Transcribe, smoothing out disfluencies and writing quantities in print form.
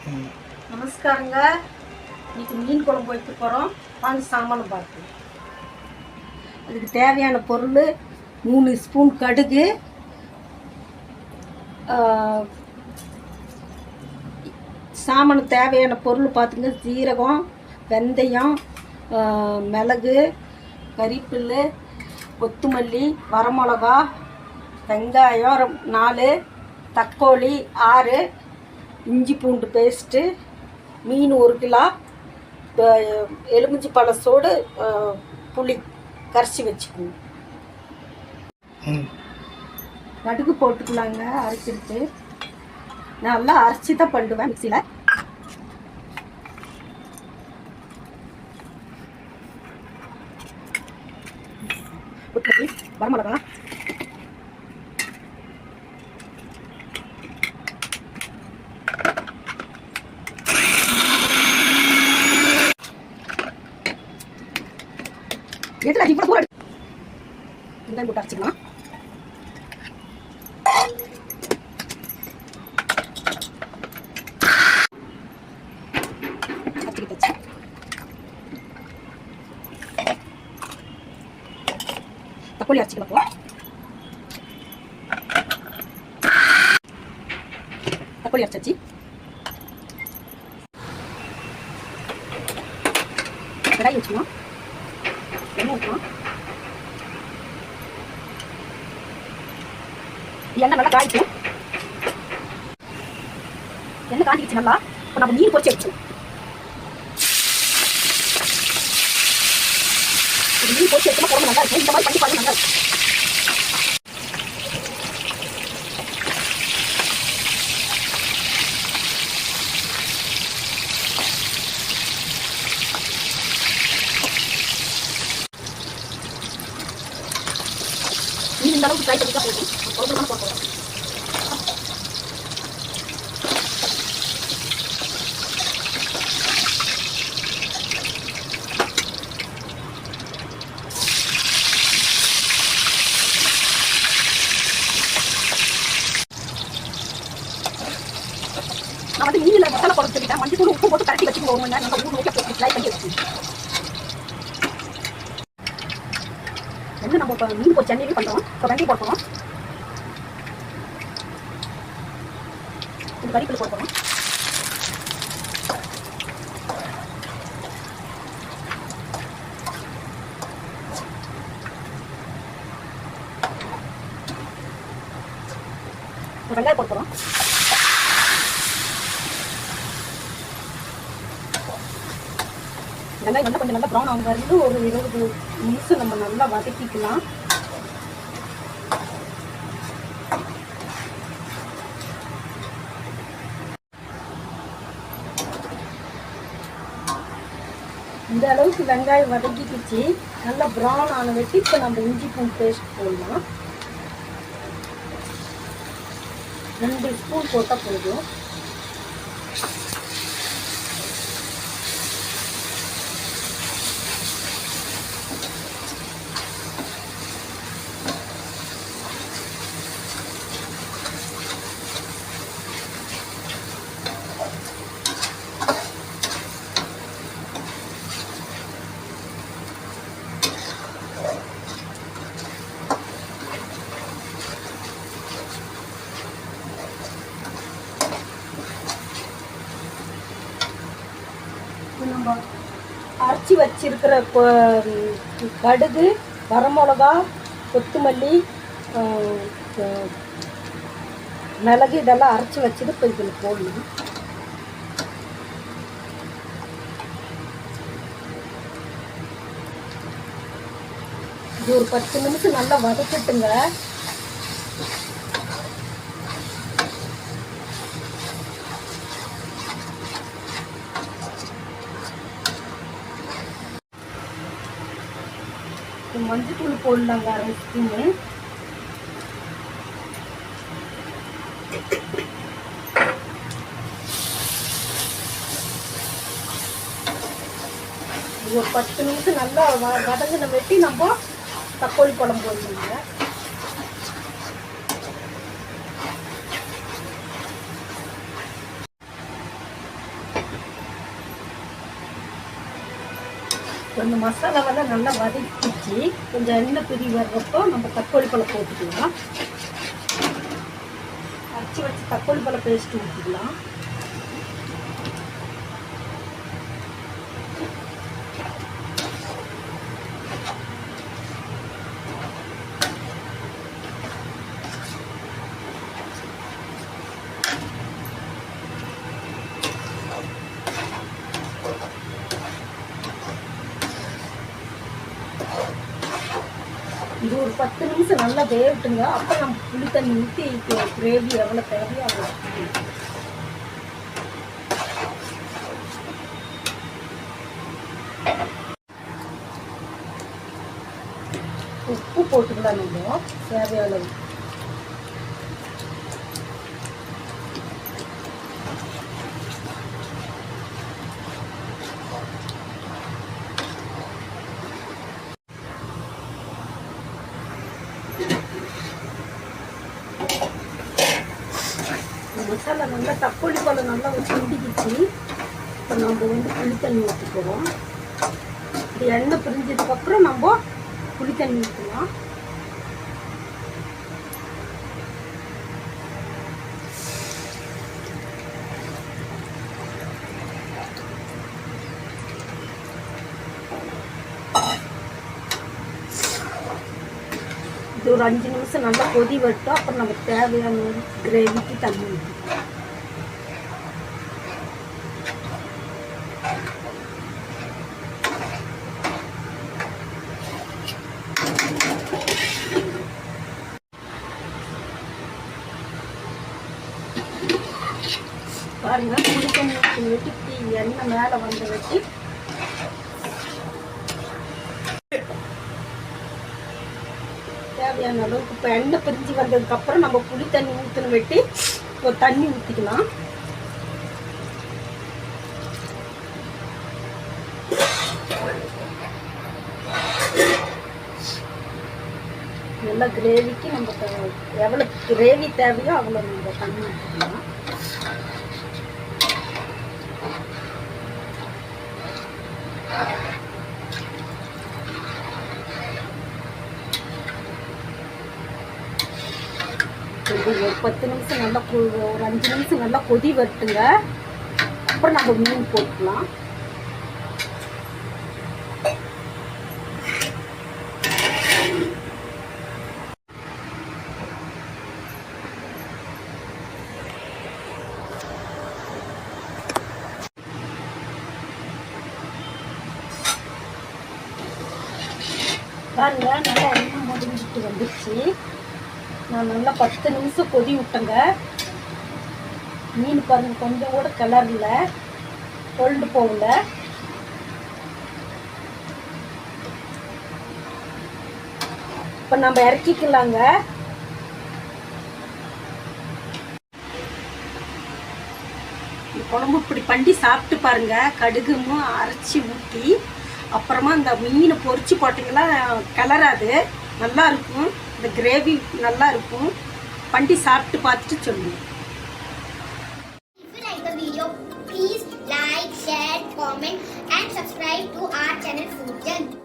நமஸ்காரங்க. இன்னைக்கு மீன் குழம்பு வைக்க போகிறோம். வாங்க சாமான் பார்க்கலாம். அதுக்கு தேவையான பொருள் 3 ஸ்பூன் கடுகு, சாமானுக்கு தேவையான பொருள் பார்த்துங்க. ஜீரகம், வெந்தயம், மிளகு, கறிப்பில், கொத்தமல்லி, வரமிளகா, வெங்காயம் 4, தக்காளி 6, இஞ்சி பூண்டு பேஸ்ட்டு, மீன் 1 கிலோ, எலுமிச்சி பழசோடு புளி கரைச்சி வச்சுக்கணும். கடுகு போட்டுக்கலாங்க. அரைச்சிட்டு நல்லா அரைச்சி தான் பண்ணுவேன் மிக்சியில். வரமிளகா, எதில் இப்போ கூட வெங்காயம் போட்டு அரைச்சிக்கலாம். தக்காளி அரைச்சிக்கலாம். தக்காளி அரைச்சாச்சு. கடாய் வச்சுக்கலாம். எண்ணெய் ஊற்றலாம். எண்ணெய் நல்லா காய்ச்சி, எண்ணெய் காய்ச்சிச்சு நல்லா. இப்போ நம்ம மீன் பொரிச்சு வச்சுக்கலாம். மீன் பொரிச்சு வச்சோம்னா குழம்பு நல்லா இருக்கும். இந்த மாதிரி பண்ணி பாருங்க, நல்லா இருக்கும். இந்த அளவுக்கு ஃப்ரை பண்ணி தான் போதும். குழம்பு தான் போடுறோம். நான் வந்து மீனில் மசாலா போட சொல்லிட்டேன். மஞ்சள் தூள் உப்பு போட்டு கரட்டி வச்சுக்கோங்க. 1 மணி நேரம் நம்ம 3 மணிக்கு போட்டு ஃப்ரை பண்ணி வச்சுக்கோங்க. வந்து நம்ம இப்போ மீன் பொரிச்சு எண்ணெயிலே பண்ணுறோம். இப்போ வெங்காயம் போட்டுறோம். இந்த கறிப்பில் போட்டுறோம். வெங்காயம் போட்டுறோம். வெங்காயம் வந்து கொஞ்சம் நல்லா ப்ரௌன் ஆகும் வரைக்கும் ஒரு 20 நிமிஷம் நம்ம நல்லா வதக்கிக்கலாம். இந்த அளவுக்கு வெங்காயம் வதக்கிக்கிச்சு நல்லா ப்ரௌன் ஆன வெட்டி இப்போ நம்ம இஞ்சி பூண்டு பேஸ்ட் போடலாம். 2 ஸ்பூன் போட்டால் போதும். நம்ம அரைச்சி வச்சிருக்கிற கடுகு, வரமிளகா, கொத்தமல்லி, மிளகு இதெல்லாம் அரைச்சி வச்சுட்டு இப்போ இதில் போடணும். இது ஒரு 10 நிமிஷம் நல்லா வதக்கிட்டுங்க. மஞ்சள் தூள் போடலாங்க 1/2 ஸ்பூனு. ஒரு 10 நிமிஷம் நல்லா வதங்கின வெட்டி நம்ம தக்காளி குழம்பு போடணுங்க. கொஞ்சம் மசாலாவெல்லாம் நல்லா வதக்கிச்சு கொஞ்சம் எண்ணெய் பிரி வர்றப்போ நம்ம தக்காளி பழம் போட்டுக்கலாம். அரைச்சி வச்சு தக்காளி பழம் பேஸ்ட் ஊற்றிக்கலாம். இது ஒரு 10 நிமிஷம் நல்லா வேகட்டுங்க. அப்போ நம்ம புளி தண்ணி ஊற்றி கிரேவி எவ்வளோ தேவையோ அவ்வளோ. உப்பு போட்டுக்கலாம் நம்ம தேவையான அளவு. மசாலா நல்லா தக்காளி பழம் நல்லா சுண்டிக்கிச்சு. இப்போ நம்ம புளி தண்ணி ஊற்றிக்கிறோம். இது எண்ணெய் பிரிஞ்சதுக்கப்புறம் நம்ம புளி தண்ணி ஊற்றலாம். இது ஒரு 5 நிமிஷம் நல்லா கொதி வரட்டும். அப்புறம் நமக்கு தேவையான கிரேவிக்கு தண்ணி ஊற்றிக்கலாம். பாருங்க புளி தண்ணி ஊற்றி எண்ணெய் மேலே வந்து வச்சு தேவையான அளவுக்கு இப்போ எண்ணெய் பிரிஞ்சு வந்ததுக்கப்புறம் நம்ம புளி தண்ணி ஊற்றின வெட்டி ஒரு தண்ணி ஊற்றிக்கலாம். நல்லா கிரேவிக்கு நம்ம எவ்வளோ கிரேவி தேவையோ அவ்வளோ நம்ம தண்ணி ஊற்றிக்கலாம். ஒரு 10 நிமிஷம் நல்லா ஒரு 5 நிமிஷம் நல்லா கொதி வரட்டுங்க. அப்புறம் நம்ம மீன் போட்டுக்கலாம். பாருங்க நல்லா எண்ணெய் முடிஞ்சிட்டு வந்துடுச்சு. நான் நல்லா 10 நிமிஷம் கொதி விட்டேங்க. மீன் பாருங்க கொஞ்சம் கூட கலரில் கொண்டு போகல. இப்போ நம்ம இறக்கிக்கலாங்க. குழம்பு இப்படி பண்ணி சாப்பிட்டு பாருங்க. கடுகும் அரைச்சி ஊற்றி அப்புறமா இந்த மீனை பொரிச்சு போட்டிங்கன்னா கிளறாது, நல்லா இருக்கும். இந்த கிரேவி நல்லா இருக்கும். பண்ணி சாப்பிட்டு பார்த்துட்டு சொல்லுங்க. If you like the video, please like, share, comment and subscribe to our channel Food Junk.